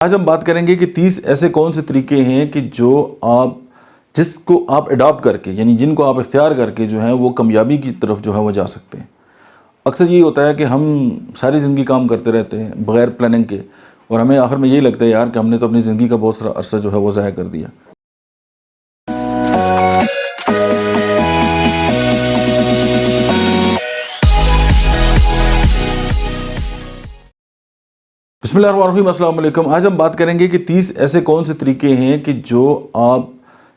آج ہم بات کریں گے کہ 30 ایسے کون سے طریقے ہیں کہ جس کو آپ اڈاپٹ کر کے، یعنی جن کو آپ اختیار کر کے جو ہیں وہ کامیابی کی طرف جو ہے وہ جا سکتے ہیں۔ اکثر یہی ہوتا ہے کہ ہم ساری زندگی کام کرتے رہتے ہیں بغیر پلاننگ کے، اور ہمیں آخر میں یہی لگتا ہے یار کہ ہم نے تو اپنی زندگی کا بہت سارا عرصہ جو ہے وہ ضائع کر دیا۔ بسم اللہ الرحمن الرحیم، السلام علیکم۔ آج ہم بات کریں گے کہ 30 ایسے کون سے طریقے ہیں کہ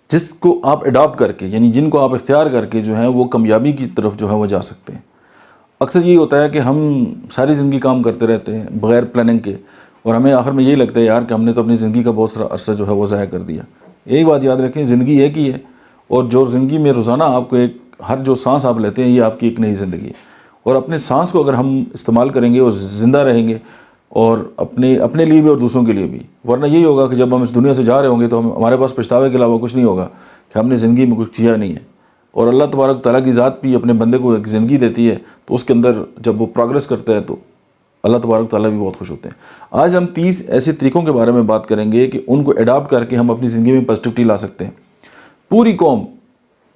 جس کو آپ اڈاپٹ کر کے، یعنی جن کو آپ اختیار کر کے جو ہیں وہ کامیابی کی طرف جو ہے وہ جا سکتے ہیں۔ اکثر یہی ہوتا ہے کہ ہم ساری زندگی کام کرتے رہتے ہیں بغیر پلاننگ کے، اور ہمیں آخر میں یہی لگتا ہے یار کہ ہم نے تو اپنی زندگی کا بہت سارا عرصہ جو ہے وہ ضائع کر دیا۔ یہی بات یاد رکھیں، زندگی ایک ہی ہے، اور جو زندگی میں روزانہ آپ کو ہر جو سانس آپ لیتے ہیں یہ آپ کی ایک نئی زندگی ہے، اور اپنے سانس کو اگر ہم استعمال کریں گے اور زندہ رہیں گے، اور اپنے لیے بھی اور دوسروں کے لیے بھی، ورنہ یہی ہوگا کہ جب ہم اس دنیا سے جا رہے ہوں گے تو ہمارے پاس پچھتاوے کے علاوہ کچھ نہیں ہوگا کہ ہم نے زندگی میں کچھ کیا نہیں ہے۔ اور اللہ تبارک تعالیٰ کی ذات بھی اپنے بندے کو ایک زندگی دیتی ہے، تو اس کے اندر جب وہ پروگرس کرتا ہے تو اللہ تبارک تعالیٰ بھی بہت خوش ہوتے ہیں۔ آج ہم 30 ایسے طریقوں کے بارے میں بات کریں گے کہ ان کو اڈاپٹ کر کے ہم اپنی زندگی میں پازیٹیوٹی لا سکتے ہیں۔ پوری قوم،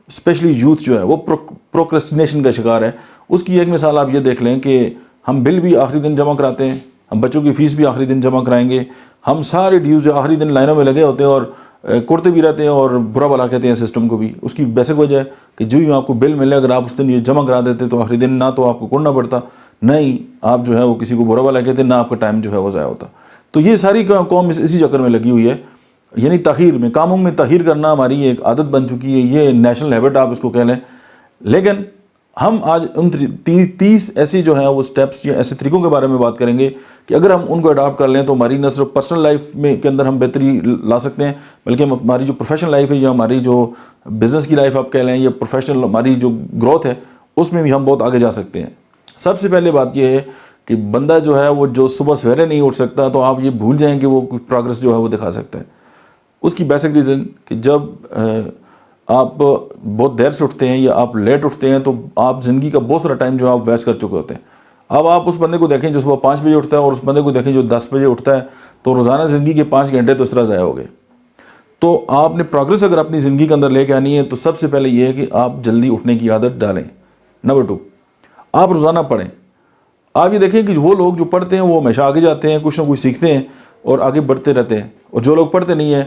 اسپیشلی یوتھ جو ہے وہ پروکریسٹینیشن کا شکار ہے۔ اس کی ایک مثال آپ یہ دیکھ لیں کہ ہم بل بھی آخری دن جمع کراتے ہیں، ہم بچوں کی فیس بھی آخری دن جمع کرائیں گے، ہم سارے ڈیوز جو آخری دن لائنوں میں لگے ہوتے ہیں اور کوڑتے بھی رہتے ہیں اور برا بھلا کہتے ہیں سسٹم کو بھی۔ اس کی بیسک وجہ ہے کہ جو ہی آپ کو بل ملے، اگر آپ اس دن یہ جمع کرا دیتے تو آخری دن نہ تو آپ کو کوڑنا پڑتا، نہ ہی آپ جو ہے وہ کسی کو برا بھلا کہتے، نہ آپ کا ٹائم جو ہے وہ ضائع ہوتا۔ تو یہ ساری قوم اسی چکر میں لگی ہوئی ہے، یعنی تاخیر میں، کاموں میں تاخیر کرنا ہماری ایک عادت بن چکی ہے، یہ نیشنل ہیبٹ آپ اس کو کہہ لیں۔ لیکن ہم آج ان 30 ایسی جو ہیں وہ سٹیپس یا ایسے طریقوں کے بارے میں بات کریں گے کہ اگر ہم ان کو اڈاپٹ کر لیں تو ہماری نہ صرف پرسنل لائف میں کے اندر ہم بہتری لا سکتے ہیں، بلکہ ہماری جو پروفیشنل لائف ہے یا ہماری جو بزنس کی لائف آپ کہہ لیں یا پروفیشنل ہماری جو گروتھ ہے، اس میں بھی ہم بہت آگے جا سکتے ہیں۔ سب سے پہلے بات یہ ہے کہ بندہ جو ہے وہ جو صبح سویرے نہیں اٹھ سکتا، تو آپ یہ بھول جائیں کہ وہ پروگرس جو ہے وہ دکھا سکتا ہے۔ اس کی بیسک ریزن کہ جب آپ بہت دیر سے اٹھتے ہیں یا آپ لیٹ اٹھتے ہیں تو آپ زندگی کا بہت سارا ٹائم جو آپ ویسٹ کر چکے ہوتے ہیں۔ اب آپ اس بندے کو دیکھیں جو صبح 5 بجے اٹھتا ہے اور اس بندے کو دیکھیں جو 10 بجے اٹھتا ہے، تو روزانہ زندگی کے 5 گھنٹے تو اس طرح ضائع ہو گئے۔ تو آپ نے پروگرس اگر اپنی زندگی کے اندر لے کے آنی ہے تو سب سے پہلے یہ ہے کہ آپ جلدی اٹھنے کی عادت ڈالیں۔ نمبر 2، آپ روزانہ پڑھیں۔ آپ یہ دیکھیں کہ وہ لوگ جو پڑھتے ہیں وہ ہمیشہ آگے جاتے ہیں، کچھ نہ کچھ سیکھتے ہیں اور آگے بڑھتے رہتے ہیں، اور جو لوگ پڑھتے نہیں ہیں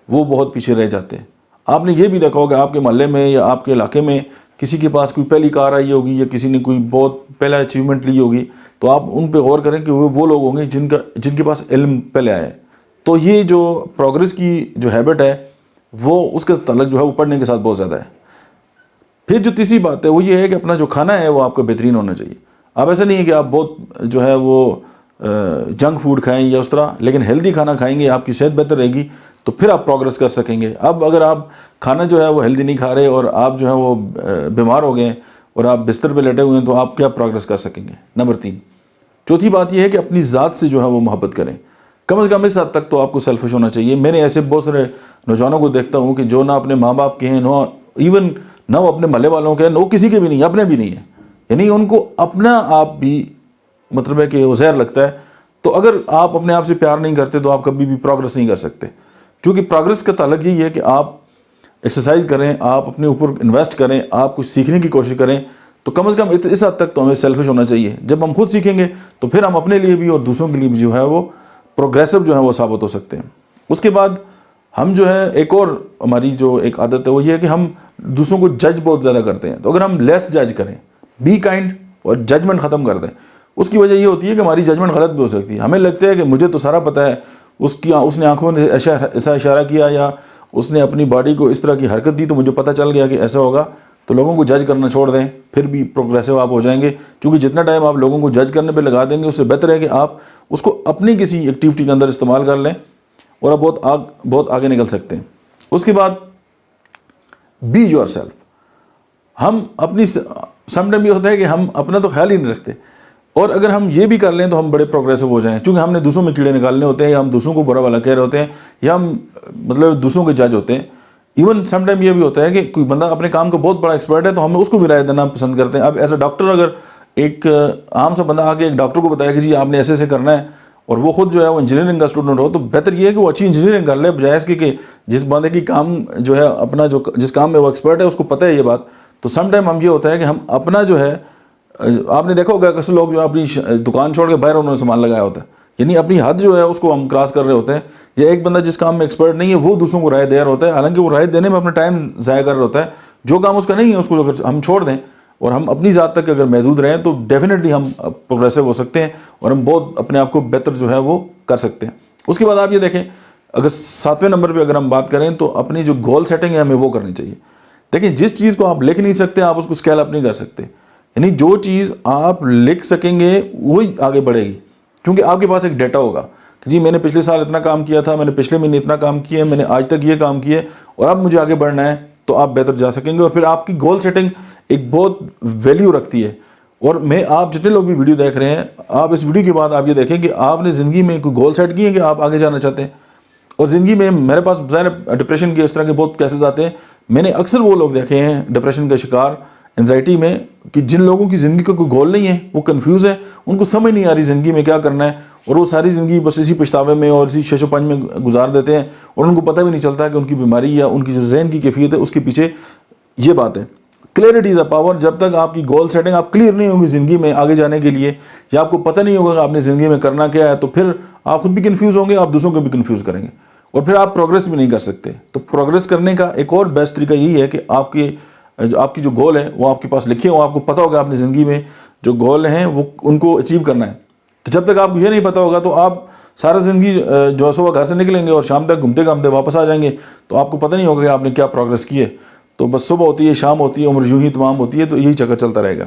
وہ بہت پیچھے رہ جاتے ہیں۔ آپ نے یہ بھی دیکھا ہوگا آپ کے محلے میں یا آپ کے علاقے میں کسی کے پاس کوئی پہلی کار آئی ہوگی یا کسی نے کوئی بہت پہلا اچیومنٹ لی ہوگی، تو آپ ان پہ غور کریں کہ وہ لوگ ہوں گے جن کے پاس علم پہلے آیا ہے۔ تو یہ جو پروگرس کی جو ہیبٹ ہے وہ اس کا تعلق جو ہے وہ پڑھنے کے ساتھ بہت زیادہ ہے۔ پھر جو تیسری بات ہے وہ یہ ہے کہ اپنا جو کھانا ہے وہ آپ کا بہترین ہونا چاہیے۔ اب ایسا نہیں ہے کہ آپ بہت جو ہے وہ جنک فوڈ کھائیں یا اس طرح، لیکن ہیلدی کھانا کھائیں گے، آپ کی صحت بہتر رہے گی، تو پھر آپ پروگرس کر سکیں گے۔ اب اگر آپ کھانا جو ہے وہ ہیلدی نہیں کھا رہے اور آپ جو ہے وہ بیمار ہو گئے اور آپ بستر پہ لیٹے ہوئے ہیں، تو آپ کیا پروگرس کر سکیں گے؟ نمبر 3، چوتھی بات یہ ہے کہ اپنی ذات سے جو ہے وہ محبت کریں۔ کم از کم اس حد تک تو آپ کو سیلفش ہونا چاہیے۔ میں نے ایسے بہت سارے نوجوانوں کو دیکھتا ہوں کہ جو نہ اپنے ماں باپ کے ہیں، نہ وہ اپنے محلے والوں کے ہیں، نہ وہ کسی کے بھی نہیں، اپنے بھی نہیں ہیں، یعنی ان کو اپنا آپ بھی مطلب ہے کہ وہ زہر لگتا ہے۔ تو اگر آپ اپنے آپ سے پیار نہیں کرتے تو آپ کبھی بھی پروگرس نہیں کر سکتے، کیونکہ پروگرس کا تعلق یہی ہے کہ آپ ایکسرسائز کریں، آپ اپنے اوپر انویسٹ کریں، آپ کچھ سیکھنے کی کوشش کریں۔ تو کم از کم اس حد تک تو ہمیں سیلفش ہونا چاہیے۔ جب ہم خود سیکھیں گے تو پھر ہم اپنے لیے بھی اور دوسروں کے لیے بھی جو ہے وہ پروگریسو جو ہے وہ ثابت ہو سکتے ہیں۔ اس کے بعد ہم جو ہے ایک اور ہماری جو ایک عادت ہے وہ یہ ہے کہ ہم دوسروں کو جج بہت زیادہ کرتے ہیں۔ تو اگر ہم لیس جج کریں، بی کائنڈ، اور ججمنٹ ختم کر دیں، اس کی وجہ یہ ہوتی ہے کہ ہماری ججمنٹ غلط بھی ہو سکتی ہے۔ ہمیں لگتا ہے کہ مجھے تو سارا پتہ ہے، اس نے آنکھوں نے ایسا اشارہ کیا یا اس نے اپنی باڈی کو اس طرح کی حرکت دی تو مجھے پتہ چل گیا کہ ایسا ہوگا۔ تو لوگوں کو جج کرنا چھوڑ دیں، پھر بھی پروگریسو آپ ہو جائیں گے، کیونکہ جتنا ٹائم آپ لوگوں کو جج کرنے پہ لگا دیں گے اس سے بہتر ہے کہ آپ اس کو اپنی کسی ایکٹیویٹی کے اندر استعمال کر لیں اور آپ بہت آگے نکل سکتے ہیں۔ اس کے بعد بی یور سیلف۔ ہم اپنی سم ٹائم یہ ہوتا ہے کہ ہم اپنا تو خیال ہی نہیں رکھتے، اور اگر ہم یہ بھی کر لیں تو ہم بڑے پروگریسو ہو جائیں، چونکہ ہم نے دوسروں میں کیڑے نکالنے ہوتے ہیں، یا ہم دوسروں کو برا بھلا کہہ رہے ہوتے ہیں، یا ہم مطلب دوسروں کے جج ہوتے ہیں۔ ایون سم ٹائم یہ بھی ہوتا ہے کہ کوئی بندہ اپنے کام کا بہت بڑا ایکسپرٹ ہے تو ہم اس کو بھی رائے دینا پسند کرتے ہیں۔ اب ایز اے ڈاکٹر اگر ایک عام سا بندہ آ کے ایک ڈاکٹر کو بتایا کہ جی آپ نے ایسے کرنا ہے، اور وہ خود جو ہے وہ انجینئرنگ کا اسٹوڈنٹ ہو، تو بہتر یہ ہے کہ وہ اچھی انجینئرنگ کر لے، بجائے اس کی کہ جس بندے کی کام جو ہے اپنا جو جس کام میں وہ ایکسپرٹ ہے اس کو پتہ ہے یہ بات، تو سم ٹائم ہم یہ ہوتا ہے کہ ہم اپنا جو ہے، آپ نے دیکھا ہوگا اکثر لوگ جو اپنی دکان چھوڑ کے باہر انہوں نے سامان لگایا ہوتا ہے، یعنی اپنی حد جو ہے اس کو ہم کراس کر رہے ہوتے ہیں. یا ایک بندہ جس کام میں ایکسپرٹ نہیں ہے وہ دوسروں کو رائے دے رہا ہوتا ہے، حالانکہ وہ رائے دینے میں اپنا ٹائم ضائع کر رہا ہوتا ہے. جو کام اس کا نہیں ہے اس کو اگر ہم چھوڑ دیں اور ہم اپنی ذات تک اگر محدود رہیں تو ڈیفینیٹلی ہم پروگریسو ہو سکتے ہیں اور ہم بہت اپنے آپ کو بہتر جو ہے وہ کر سکتے ہیں. اس کے بعد آپ یہ دیکھیں، اگر 7ویں نمبر پہ اگر ہم بات کریں تو اپنی جو گول سیٹنگ ہے ہمیں وہ کرنی چاہیے. دیکھیں جس چیز کو آپ لکھ نہیں سکتے آپ اس کو اسکیل اپ نہیں کر سکتے، یعنی جو چیز آپ لکھ سکیں گے وہی آگے بڑھے گی، کیونکہ آپ کے پاس ایک ڈیٹا ہوگا کہ جی میں نے پچھلے سال اتنا کام کیا تھا، میں نے پچھلے مہینے اتنا کام کیا ہے، میں نے آج تک یہ کام کیا ہے اور اب مجھے آگے بڑھنا ہے، تو آپ بہتر جا سکیں گے. اور پھر آپ کی گول سیٹنگ ایک بہت ویلیو رکھتی ہے. اور آپ جتنے لوگ بھی ویڈیو دیکھ رہے ہیں، آپ اس ویڈیو کے بعد آپ یہ دیکھیں کہ آپ نے زندگی میں کوئی گول سیٹ کی ہے کہ آپ آگے جانا چاہتے ہیں. اور زندگی میں میرے پاس ظاہر ڈپریشن کے اس طرح کے بہت کیسز آتے ہیں، میں نے اکثر وہ لوگ دیکھے ہیں ڈپریشن کا شکار، انزائٹی میں، کہ جن لوگوں کی زندگی کا کوئی گول نہیں ہے، وہ کنفیوز ہیں، ان کو سمجھ نہیں آ رہی زندگی میں کیا کرنا ہے، اور وہ ساری زندگی بس اسی پچھتاوے میں اور اسی شش و پنج میں گزار دیتے ہیں، اور ان کو پتہ بھی نہیں چلتا کہ ان کی بیماری یا ان کی جو ذہن کی کیفیت ہے اس کے پیچھے یہ بات ہے. Clarity is a power. جب تک آپ کی گول سیٹنگ آپ کلیئر نہیں ہوگی زندگی میں آگے جانے کے لیے، یا آپ کو پتہ نہیں ہوگا کہ آپ نے زندگی میں کرنا کیا ہے، تو پھر آپ خود بھی کنفیوز ہوں گے، آپ دوسروں کو بھی کنفیوز کریں گے، اور پھر آپ پروگریس بھی نہیں کر سکتے. تو پروگریس کرنے کا ایک اور بیسٹ طریقہ یہی ہے کہ آپ کی جو گول ہے وہ آپ کے پاس لکھے ہوں، آپ کو پتہ ہوگا آپ نے زندگی میں جو گول ہیں وہ ان کو اچیو کرنا ہے. تو جب تک آپ کو یہ نہیں پتہ ہوگا تو آپ سارا زندگی جو صبح گھر سے نکلیں گے اور شام تک گھومتے گھامتے واپس آ جائیں گے، تو آپ کو پتہ نہیں ہوگا کہ آپ نے کیا پروگریس کی ہے. تو بس صبح ہوتی ہے، شام ہوتی ہے، عمر یوں ہی تمام ہوتی ہے، تو یہی چکر چلتا رہے گا.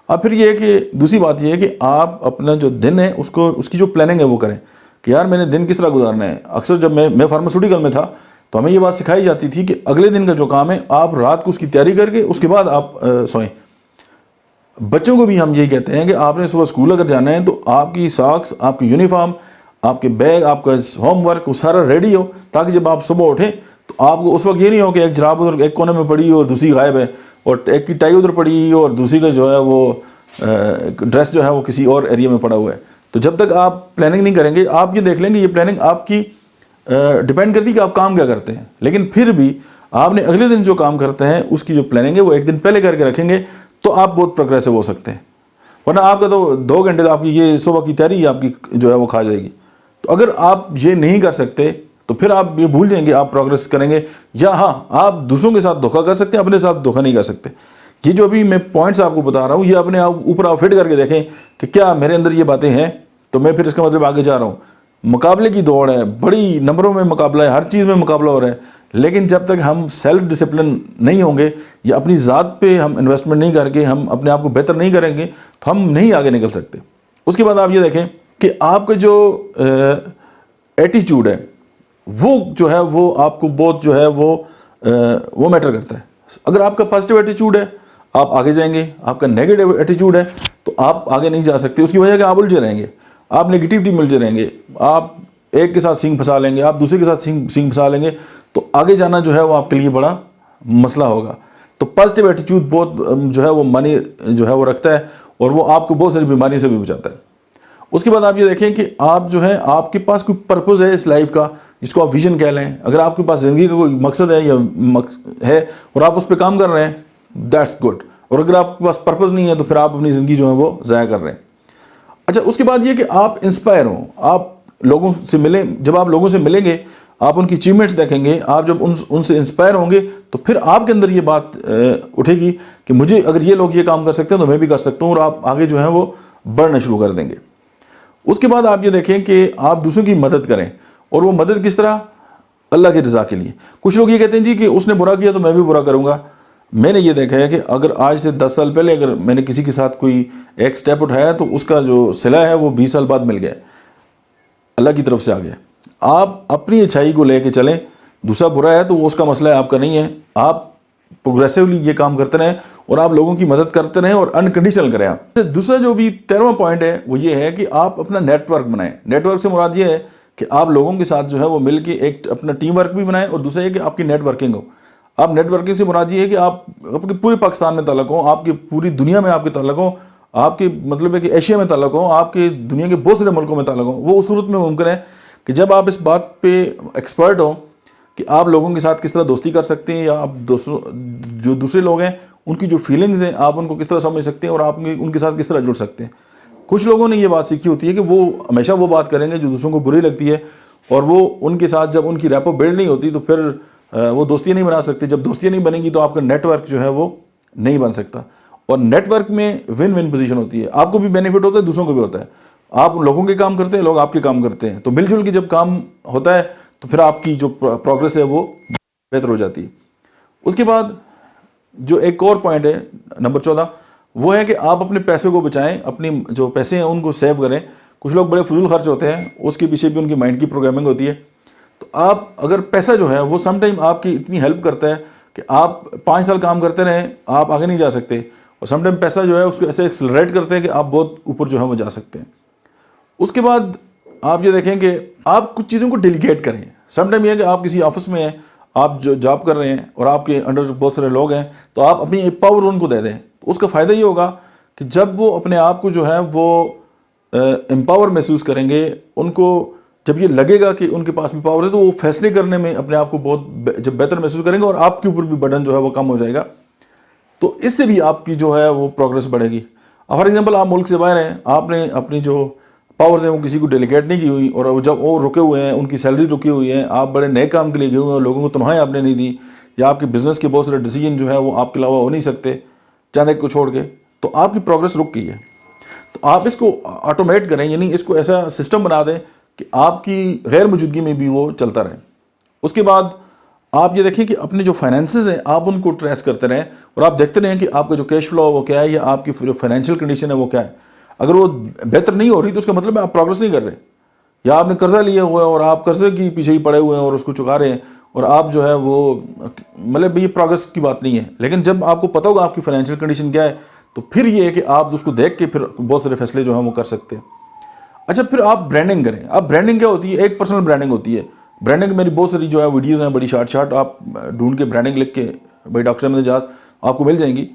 اب پھر یہ ہے کہ دوسری بات یہ ہے کہ آپ اپنا جو دن ہے اس کی جو پلاننگ ہے وہ کریں کہ یار میں نے دن کس طرح گزارنا ہے. اکثر جب میں فارماسیوٹیکل میں تھا تو ہمیں یہ بات سکھائی جاتی تھی کہ اگلے دن کا جو کام ہے آپ رات کو اس کی تیاری کر کے اس کے بعد آپ سوئیں. بچوں کو بھی ہم یہی کہتے ہیں کہ آپ نے صبح اسکول اگر جانا ہے تو آپ کی ساکس، آپ کی یونیفارم، آپ کے بیگ، آپ کا ہوم ورک وہ سارا ریڈی ہو، تاکہ جب آپ صبح اٹھیں تو آپ کو اس وقت یہ نہیں ہو کہ ایک جراب ادھر ایک کونے میں پڑی اور دوسری غائب ہے، اور ایک کی ٹائی ادھر پڑی اور دوسری کا جو ہے وہ ڈریس جو ہے وہ کسی اور ایریا میں پڑا ہوا ہے. تو جب تک آپ پلاننگ نہیں کریں گے، آپ یہ دیکھ لیں گے یہ پلاننگ آپ کی ڈیپینڈ کرتی ہے کہ آپ کام کیا کرتے ہیں، لیکن پھر بھی آپ نے اگلے دن جو کام کرتے ہیں اس کی جو پلاننگ ہے وہ ایک دن پہلے کر کے رکھیں گے تو آپ بہت پروگریسو ہو سکتے ہیں. ورنہ آپ کا تو 2 گھنٹے آپ کی یہ صبح کی تیاری آپ کی جو ہے وہ کھا جائے گی. تو اگر آپ یہ نہیں کر سکتے تو پھر آپ یہ بھول جائیں گے آپ پروگریس کریں گے. یا ہاں آپ دوسروں کے ساتھ دھوکہ کر سکتے ہیں، اپنے ساتھ دھوکہ نہیں کر سکتے. یہ جو ابھی میں پوائنٹس آپ کو بتا رہا ہوں یہ اپنے آپ اوپر آپ فٹ کر کے دیکھیں کہ کیا میرے اندر یہ باتیں ہیں، تو میں پھر اس کا مطلب آگے جا رہا ہوں. مقابلے کی دوڑ ہے، بڑی نمبروں میں مقابلہ ہے، ہر چیز میں مقابلہ ہو رہا ہے، لیکن جب تک ہم سیلف ڈسپلن نہیں ہوں گے یا اپنی ذات پہ ہم انویسٹمنٹ نہیں کر کے ہم اپنے آپ کو بہتر نہیں کریں گے تو ہم نہیں آگے نکل سکتے. اس کے بعد آپ یہ دیکھیں کہ آپ کا جو ایٹیچیوڈ ہے وہ جو ہے وہ آپ کو بہت جو ہے وہ میٹر کرتا ہے. اگر آپ کا پازیٹیو ایٹیچیوڈ ہے آپ آگے جائیں گے، آپ کا نیگیٹو ایٹیچیوڈ ہے تو آپ آگے نہیں جا سکتے. اس کی وجہ کہ آپ الجھے رہیں گے، آپ نیگیٹیوٹی میں الجھے رہیں گے، آپ ایک کے ساتھ سینگ پھنسا لیں گے، آپ دوسرے کے ساتھ سینگ پھنسا لیں گے، تو آگے جانا جو ہے وہ آپ کے لیے بڑا مسئلہ ہوگا. تو پازیٹیو ایٹیچیوڈ بہت جو ہے وہ معنی جو ہے وہ رکھتا ہے اور وہ آپ کو بہت ساری بیماریوں سے بھی بچاتا ہے. اس کے بعد آپ یہ دیکھیں کہ آپ جو ہے آپ کے پاس کوئی پرپز ہے اس لائف کا جس کو آپ ویژن کہہ لیں. اگر آپ کے پاس زندگی کا کوئی مقصد ہے یا ہے اور آپ اس پہ کام کر رہے ہیں دیٹس گڈ. اور اگر آپ کے پاس پرپز نہیں ہے تو پھر آپ اپنی زندگی جو ہے وہ ضائع کر رہے ہیں. اچھا اس کے بعد یہ کہ آپ انسپائر ہوں، آپ لوگوں سے ملیں. جب آپ لوگوں سے ملیں گے آپ ان کی اچیومنٹس دیکھیں گے، آپ جب ان سے انسپائر ہوں گے تو پھر آپ کے اندر یہ بات اٹھے گی کہ مجھے اگر یہ لوگ یہ کام کر سکتے ہیں تو میں بھی کر سکتا ہوں، اور آپ آگے جو ہے وہ بڑھنا شروع کر دیں گے. اس کے بعد آپ یہ دیکھیں کہ آپ دوسروں کی مدد کریں، اور وہ مدد کس طرح؟ اللہ کی رضا کے لیے. کچھ لوگ یہ کہتے ہیں جی کہ اس نے برا کیا تو میں بھی برا کروں گا. میں نے یہ دیکھا ہے کہ اگر آج سے 10 سال پہلے اگر میں نے کسی کے ساتھ کوئی ایک سٹیپ اٹھایا تو اس کا جو صلہ ہے وہ 20 سال بعد مل گیا، اللہ کی طرف سے آ گیا. آپ اپنی اچھائی کو لے کے چلیں، دوسرا برا ہے تو وہ اس کا مسئلہ ہے، آپ کا نہیں ہے. آپ پروگریسولی یہ کام کرتے رہیں اور آپ لوگوں کی مدد کرتے رہیں اور انکنڈیشنل کریں. آپ دوسرا جو بھی 13واں پوائنٹ ہے وہ یہ ہے کہ آپ اپنا نیٹ ورک بنائیں. نیٹ ورک سے مراد یہ ہے کہ آپ لوگوں کے ساتھ جو ہے وہ مل کے ایک اپنا ٹیم ورک بھی بنائیں، اور دوسرا یہ کہ آپ کی نیٹ ورکنگ ہو. آپ نیٹ ورکنگ سے مراد یہ ہے کہ آپ کے پورے پاکستان میں تعلق ہوں، آپ کی پوری دنیا میں آپ کے تعلق ہوں، آپ کے مطلب ہے کہ ایشیا میں تعلق ہوں، آپ کے دنیا کے بہت سارے ملکوں میں تعلق ہوں، وہ اس صورت میں ممکن ہے کہ جب آپ اس بات پہ ایکسپرٹ ہوں کہ آپ لوگوں کے ساتھ کس طرح دوستی کر سکتے ہیں، یا آپ جو دوسرے لوگ ہیں ان کی جو فیلنگز ہیں آپ ان کو کس طرح سمجھ سکتے ہیں اور آپ ان کے ساتھ کس طرح جڑ سکتے ہیں۔ کچھ لوگوں نے یہ بات سیکھی ہوتی ہے کہ وہ ہمیشہ وہ بات کریں گے جو دوسروں کو بری لگتی ہے، اور وہ ان کے ساتھ جب ان کی ریپو بلڈ نہیں ہوتی تو پھر وہ دوستیاں نہیں بنا سکتے۔ جب دوستیاں نہیں بنیں گی تو آپ کا نیٹ ورک جو ہے وہ نہیں بن سکتا، اور نیٹ ورک میں ون ون پوزیشن ہوتی ہے، آپ کو بھی بینیفٹ ہوتا ہے، دوسروں کو بھی ہوتا ہے۔ آپ لوگوں کے کام کرتے ہیں، لوگ آپ کے کام کرتے ہیں، تو مل جل کے جب کام ہوتا ہے تو پھر آپ کی جو پروگرس ہے وہ بہتر ہو جاتی ہے۔ اس کے بعد جو ایک اور پوائنٹ ہے نمبر 14، وہ ہے کہ آپ اپنے پیسے کو بچائیں، اپنی جو پیسے ہیں ان کو سیو کریں۔ کچھ لوگ بڑے فضول خرچ ہوتے ہیں، اس کے پیچھے بھی ان کی مائنڈ کی پروگرامنگ ہوتی ہے۔ تو آپ اگر پیسہ جو ہے وہ سم ٹائم آپ کی اتنی ہیلپ کرتا ہے کہ آپ 5 سال کام کرتے رہیں، آپ آگے نہیں جا سکتے، اور سم ٹائم پیسہ جو ہے اس کو ایسے ایکسلریٹ کرتے ہیں کہ آپ بہت اوپر جو ہے وہ جا سکتے ہیں۔ اس کے بعد آپ یہ دیکھیں کہ آپ کچھ چیزوں کو ڈیلیگیٹ کریں۔ سم ٹائم یہ ہے کہ آپ کسی آفس میں ہیں، آپ جو جاب کر رہے ہیں اور آپ کے انڈر بہت سارے لوگ ہیں، تو آپ اپنی ایک پاور ان کو دے دیں۔ تو اس کا فائدہ یہ ہوگا کہ جب وہ اپنے آپ کو جو ہے وہ امپاور محسوس کریں گے، ان کو جب یہ لگے گا کہ ان کے پاس بھی پاور ہے، تو وہ فیصلے کرنے میں اپنے آپ کو بہت جب بہتر محسوس کریں گے، اور آپ کے اوپر بھی برڈن جو ہے وہ کم ہو جائے گا۔ تو اس سے بھی آپ کی جو ہے وہ پروگرس بڑھے گی۔ فار ایگزامپل آپ ملک سے باہر ہیں، آپ نے اپنی جو پاورز ہیں وہ کسی کو ڈیلیگیٹ نہیں کی ہوئی، اور جب وہ رکے ہوئے ہیں، ان کی سیلری رکی ہوئی ہے، آپ بڑے نئے کام کے لیے گئے ہوئے ہیں، لوگوں کو تنخواہیں آپ نے نہیں دی، یا آپ کے بزنس کے بہت سارے ڈیسیجن جو ہے وہ آپ کے علاوہ ہو نہیں سکتے چاند ایک کو چھوڑ کے، تو آپ کی پروگرس رک گئی ہے۔ تو آپ اس کو آٹومیٹ کریں، یعنی اس کو ایسا سسٹم بنا دیں کہ آپ کی غیر موجودگی میں بھی وہ چلتا رہے۔ اس کے بعد آپ یہ دیکھیں کہ اپنے جو فائنینسز ہیں آپ ان کو ٹریس کرتے رہیں، اور آپ دیکھتے رہیں کہ آپ کا جو کیش فلو وہ کیا ہے، یا آپ کی جو فائنینشیل کنڈیشن ہے وہ کیا ہے۔ اگر وہ بہتر نہیں ہو رہی تو اس کا مطلب ہے آپ پروگرس نہیں کر رہے، یا آپ نے قرضہ لیا ہوا ہے اور آپ قرضے کی پیچھے ہی پڑے ہوئے ہیں اور اس کو چکا رہے ہیں، اور آپ جو ہے وہ مطلب یہ پروگرس کی بات نہیں ہے۔ لیکن جب آپ کو پتہ ہوگا آپ کی فائنینشیل کنڈیشن کیا ہے، تو پھر یہ ہے کہ آپ اس کو دیکھ کے پھر بہت سارے فیصلے جو ہیں وہ کر سکتے ہیں۔ اچھا، پھر آپ برانڈنگ کریں۔ اب برانڈنگ کیا ہوتی ہے؟ ایک پرسنل برانڈنگ ہوتی ہے۔ برانڈنگ میری بہت ساری جو ہے ویڈیوز ہیں، بڑی شارٹ آپ ڈھونڈ کے برانڈنگ لکھ کے بھائی ڈاکٹر احمد اعجاز آپ کو مل جائیں گی۔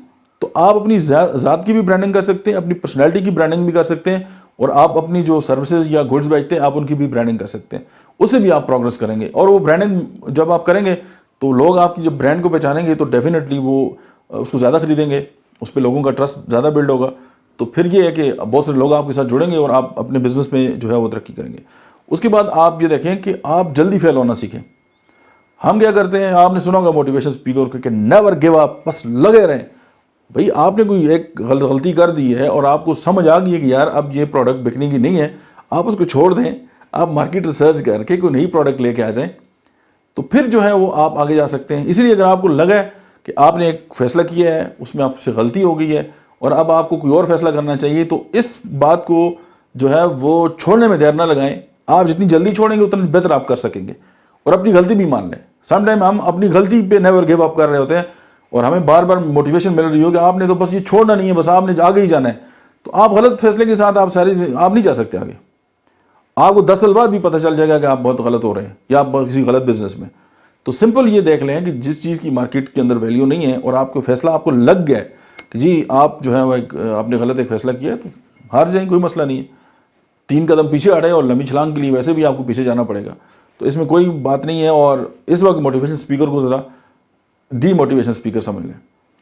تو آپ اپنی ذات کی بھی برانڈنگ کر سکتے ہیں، اپنی پرسنالٹی کی برانڈنگ بھی کر سکتے ہیں، اور آپ اپنی جو سروسز یا گڈز بیچتے ہیں آپ ان کی بھی برانڈنگ کر سکتے ہیں۔ اس سے بھی آپ پروگرس کریں گے، اور وہ برانڈنگ جب آپ کریں گے تو لوگ آپ کی جب برانڈ کو پہچانیں گے تو ڈیفینیٹلی وہ اس کو زیادہ خریدیں گے، اس پہ لوگوں کا ٹرسٹ زیادہ بلڈ ہوگا۔ تو پھر یہ ہے کہ بہت سارے لوگ آپ کے ساتھ جڑیں گے اور آپ اپنے بزنس میں جو ہے وہ ترقی کریں گے۔ اس کے بعد آپ یہ دیکھیں کہ آپ جلدی فیل ہونا سیکھیں۔ ہم کیا کرتے ہیں، آپ نے سنا ہوگا موٹیویشن اسپیکر کہ نیور گیو اپ، بس لگے رہیں۔ بھائی آپ نے کوئی ایک غلطی کر دی ہے اور آپ کو سمجھ آ گئی ہے کہ یار اب یہ پروڈکٹ بکنے کی نہیں ہے، آپ اس کو چھوڑ دیں، آپ مارکیٹ ریسرچ کر کے کوئی نئی پروڈکٹ لے کے آ جائیں، تو پھر جو ہے وہ آپ آگے جا سکتے ہیں۔ اسی لیے اگر آپ کو لگا ہے کہ آپ نے ایک فیصلہ کیا ہے، اس میں آپ سے غلطی ہو گئی ہے اور اب آپ کو کوئی اور فیصلہ کرنا چاہیے، تو اس بات کو جو ہے وہ چھوڑنے میں دیر نہ لگائیں۔ آپ جتنی جلدی چھوڑیں گے اتنا بہتر آپ کر سکیں گے، اور اپنی غلطی بھی مان لیں۔ سم ٹائم ہم اپنی غلطی پہ نیور گیو اپ کر رہے ہوتے ہیں، اور ہمیں بار بار موٹیویشن مل رہی ہو کہ آپ نے تو بس یہ چھوڑنا نہیں ہے، بس آپ نے آگے ہی جانا ہے، تو آپ غلط فیصلے کے ساتھ آپ نہیں جا سکتے آگے۔ آپ کو 10 سال بعد بھی پتہ چل جائے گا کہ آپ بہت غلط ہو رہے ہیں، یا آپ کسی غلط بزنس میں۔ تو سمپل یہ دیکھ لیں کہ جس چیز کی مارکیٹ کے اندر ویلیو نہیں ہے اور آپ کو فیصلہ آپ کو لگ گیا ہے کہ جی آپ جو ہے وہ آپ نے غلط ایک فیصلہ کیا ہے، تو ہار جائیں، کوئی مسئلہ نہیں ہے۔ 3 قدم پیچھے ہٹے اور لمبی چھلانگ کے لیے ویسے بھی آپ کو پیچھے جانا پڑے گا، تو اس میں کوئی بات نہیں ہے۔ اور اس وقت موٹیویشن اسپیکر کو ذرا ڈی موٹیویشن اسپیکر سمجھ لیں۔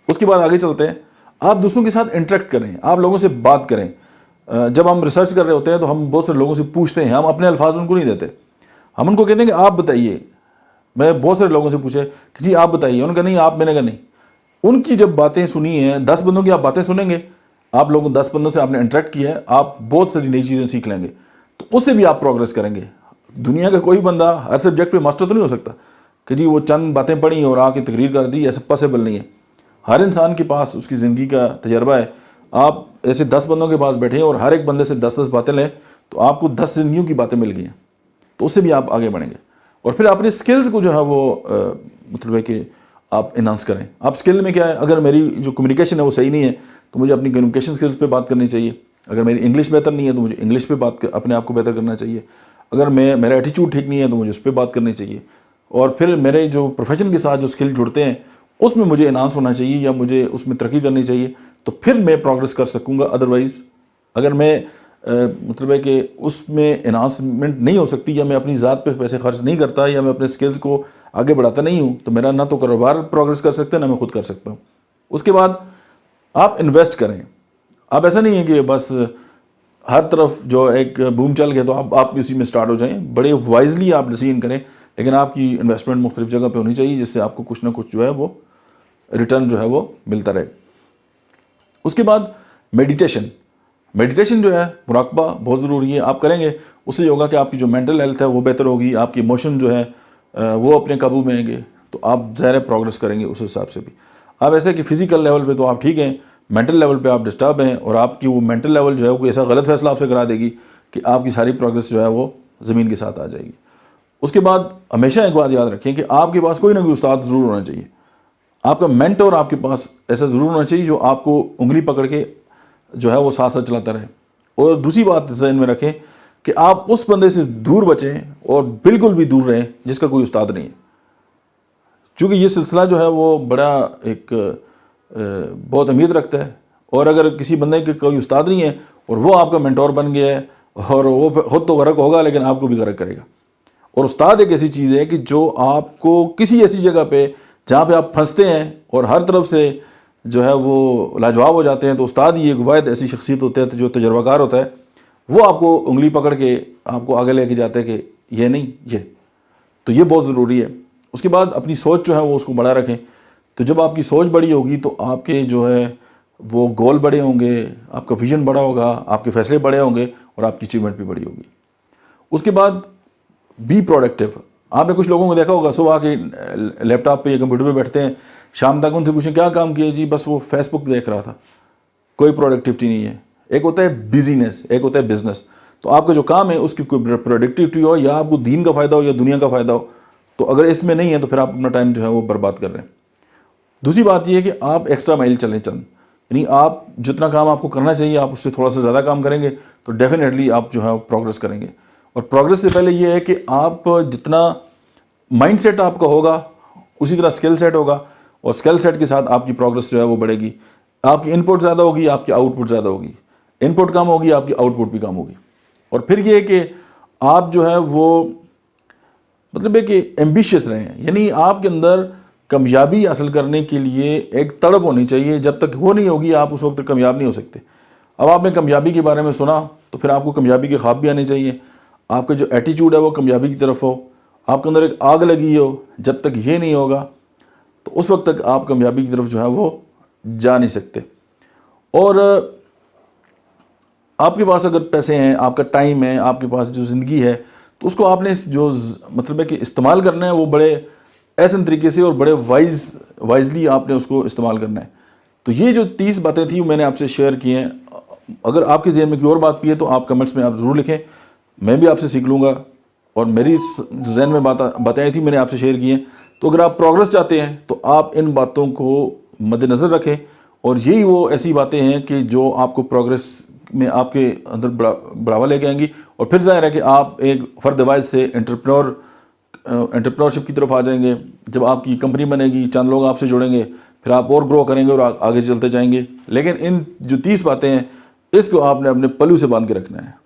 اس کے بعد آگے چلتے ہیں، آپ دوسروں کے ساتھ انٹریکٹ کریں، آپ لوگوں سے بات کریں۔ جب ہم ریسرچ کر رہے ہوتے ہیں تو ہم بہت سے لوگوں سے پوچھتے ہیں، ہم اپنے الفاظ ان کو نہیں دیتے، ہم ان کو کہتے ہیں کہ آپ بتائیے۔ میں بہت سارے لوگوں سے پوچھے کہ جی آپ بتائیے، انہوں نے کہا نہیں آپ، میں نے کہا نہیں۔ ان کی جب باتیں سنی ہیں، 10 بندوں کی آپ باتیں سنیں گے، آپ لوگوں 10 بندوں سے آپ نے انٹریکٹ کیا ہے، آپ بہت ساری نئی چیزیں سیکھ لیں گے، تو اس سے بھی آپ پروگرس کریں گے۔ دنیا کا کوئی بندہ ہر سبجیکٹ پہ ماسٹر تو نہیں ہو سکتا کہ جی وہ چند باتیں پڑھی اور آ کے تقریر کر دی، ایسا پاسبل نہیں ہے۔ ہر انسان کے پاس اس کی زندگی کا تجربہ ہے۔ آپ ایسے 10 بندوں کے پاس بیٹھیں اور ہر ایک بندے سے 10 باتیں لیں، تو آپ کو 10 زندگیوں کی باتیں مل گئی ہیں، تو اس سے بھی آپ آگے بڑھیں گے۔ اور پھر اپنے سکلز کو جو ہے وہ مطلب ہے کہ آپ انہانس کریں۔ آپ سکل میں کیا ہے، اگر میری جو کمیونیکیشن ہے وہ صحیح نہیں ہے تو مجھے اپنی کمیونیکیشن سکلز پہ بات کرنی چاہیے۔ اگر میری انگلش بہتر نہیں ہے تو مجھے انگلش پہ اپنے آپ کو بہتر کرنا چاہیے۔ اگر میرا ایٹیچیوڈ ٹھیک نہیں ہے تو مجھے اس پہ بات کرنی چاہیے۔ اور پھر میرے جو پروفیشن کے ساتھ جو سکل جڑتے ہیں اس میں مجھے انہانس ہونا چاہیے، یا مجھے اس میں ترقی کرنی چاہیے، تو پھر میں پروگرس کر سکوں گا. ادروائز اگر میں مطلب ہے کہ اس میں انہانسمنٹ نہیں ہو سکتی، یا میں اپنی ذات پہ پیسے خرچ نہیں کرتا، یا میں اپنے سکلز کو آگے بڑھاتا نہیں ہوں، تو میرا نہ تو کاروبار پروگرس کر سکتا ہے، نہ میں خود کر سکتا ہوں. اس کے بعد آپ انویسٹ کریں. آپ ایسا نہیں ہے کہ بس ہر طرف جو ایک بوم چل گیا تو آپ اسی میں سٹارٹ ہو جائیں. بڑے وائزلی آپ ڈیسیژن کریں، لیکن آپ کی انویسٹمنٹ مختلف جگہ پہ ہونی چاہیے، جس سے آپ کو کچھ نہ کچھ جو ہے وہ ریٹرن جو ہے وہ ملتا رہے. اس کے بعد میڈیٹیشن جو ہے، مراقبہ بہت ضروری ہے. آپ کریں گے اس سے یہ ہوگا کہ آپ کی جو مینٹل ہیلتھ ہے وہ بہتر ہوگی، آپ کی ایموشن جو ہے وہ اپنے قابو میں آئیں گے، تو آپ ظاہر پروگرس کریں گے اس حساب سے بھی. آپ ایسے کہ فزیکل لیول پہ تو آپ ٹھیک ہیں، مینٹل لیول پہ آپ ڈسٹرب ہیں، اور آپ کی وہ مینٹل لیول جو ہے کوئی ایسا غلط فیصلہ آپ سے کرا دے گی کہ آپ کی ساری پروگرس جو ہے وہ زمین کے ساتھ آ جائے گی. اس کے بعد ہمیشہ ایک بات یاد رکھیں کہ آپ کے پاس کوئی نہ کوئی استاد ضرور ہونا چاہیے. آپ کا مینٹور آپ کے پاس ایسا ضرور ہونا چاہیے جو آپ کو انگلی پکڑ کے جو ہے وہ ساتھ ساتھ چلاتا رہے. اور دوسری بات ذہن میں رکھیں کہ آپ اس بندے سے دور بچیں اور بالکل بھی دور رہیں جس کا کوئی استاد نہیں ہے. چونکہ یہ سلسلہ جو ہے وہ بڑا ایک بہت اہمیت رکھتا ہے، اور اگر کسی بندے کے کوئی استاد نہیں ہے اور وہ آپ کا مینٹور بن گیا ہے، اور وہ خود تو غرق ہوگا لیکن آپ کو بھی غرق کرے گا. اور استاد ایک ایسی چیز ہے کہ جو آپ کو کسی ایسی جگہ پہ جہاں پہ آپ پھنستے ہیں اور ہر طرف سے جو ہے وہ لاجواب ہو جاتے ہیں، تو استاد ہی ایک واحد ایسی شخصیت ہوتا ہے جو تجربہ کار ہوتا ہے، وہ آپ کو انگلی پکڑ کے آپ کو آگے لے کے جاتا ہے کہ یہ نہیں یہ. تو یہ بہت ضروری ہے. اس کے بعد اپنی سوچ جو ہے وہ اس کو بڑا رکھیں. تو جب آپ کی سوچ بڑی ہوگی تو آپ کے جو ہے وہ گول بڑے ہوں گے، آپ کا ویژن بڑا ہوگا، آپ کے فیصلے بڑے ہوں گے، اور آپ کی اچیومنٹ بھی بڑی ہوگی. اس کے بعد بی پروڈکٹیو. آپ نے کچھ لوگوں کو دیکھا ہوگا، صبح کے لیپ ٹاپ پہ یا کمپیوٹر پہ بیٹھتے ہیں، شام تک ان سے پوچھیں کیا کام کیا، جی بس وہ فیس بک دیکھ رہا تھا. کوئی پروڈکٹیوٹی نہیں ہے. ایک ہوتا ہے بزینس، ایک ہوتا ہے بزنس. تو آپ کا جو کام ہے اس کی کوئی پروڈکٹیوٹی ہو، یا آپ کو دین کا فائدہ ہو یا دنیا کا فائدہ ہو، تو اگر اس میں نہیں ہے تو پھر آپ اپنا ٹائم جو ہے وہ برباد کر رہے ہیں. دوسری بات یہ ہے کہ آپ ایکسٹرا مائل چلیں یعنی آپ جتنا کام آپ کو کرنا چاہیے آپ اس سے تھوڑا سا زیادہ کام کریں گے تو ڈیفینیٹلی آپ جو ہے پروگرس کریں گے. اور پروگرس سے پہلے یہ ہے کہ آپ جتنا مائنڈ سیٹ آپ کا ہوگا اسی طرح اسکل سیٹ ہوگا، اور اسکل سیٹ کے ساتھ آپ کی پروگرس جو ہے وہ بڑھے گی. آپ کی ان پٹ زیادہ ہوگی، آپ کی آؤٹ پٹ زیادہ ہوگی. ان پٹ کم ہوگی، آپ کی آؤٹ پٹ بھی کم ہوگی. اور پھر یہ ہے کہ آپ جو ہے وہ مطلب ہے کہ ایمبیشیس رہیں، یعنی آپ کے اندر کامیابی حاصل کرنے کے لیے ایک تڑپ ہونی چاہیے. جب تک وہ نہیں ہوگی آپ اس وقت تک کامیاب نہیں ہو سکتے. اب آپ نے کامیابی کے بارے میں سنا تو پھر آپ کو کامیابی کے خواب بھی آنے چاہیے. آپ کا جو ایٹیچیوڈ ہے وہ کامیابی کی طرف ہو، آپ کے اندر ایک آگ لگی ہو. جب تک یہ نہیں ہوگا تو اس وقت تک آپ کامیابی کی طرف جو ہے وہ جا نہیں سکتے. اور آپ کے پاس اگر پیسے ہیں، آپ کا ٹائم ہے، آپ کے پاس جو زندگی ہے، تو اس کو آپ نے جو مطلب ہے کہ استعمال کرنا ہے وہ بڑے ایسن طریقے سے اور بڑے وائزلی آپ نے اس کو استعمال کرنا ہے. تو یہ جو 30 باتیں تھیں میں نے آپ سے شیئر کی ہیں. اگر آپ کے ذہن میں کوئی اور بات بھی ہے تو آپ کمنٹس میں آپ ضرور لکھیں، میں بھی آپ سے سیکھ لوں گا. اور میری ذہن میں باتیں تھیں میں نے آپ سے شیئر کی ہیں. تو اگر آپ پروگرس چاہتے ہیں تو آپ ان باتوں کو مد نظر رکھیں، اور یہی وہ ایسی باتیں ہیں کہ جو آپ کو پروگرس میں آپ کے اندر بڑھاوا لے کے آئیں گی. اور پھر ظاہر ہے کہ آپ ایک فرد واحد سے انٹرپرینورشپ کی طرف آ جائیں گے. جب آپ کی کمپنی بنے گی، چند لوگ آپ سے جڑیں گے، پھر آپ اور گرو کریں گے اور آگے چلتے جائیں گے. لیکن ان جو 30 باتیں ہیں اس کو آپ نے اپنے پلو سے باندھ کے رکھنا ہے.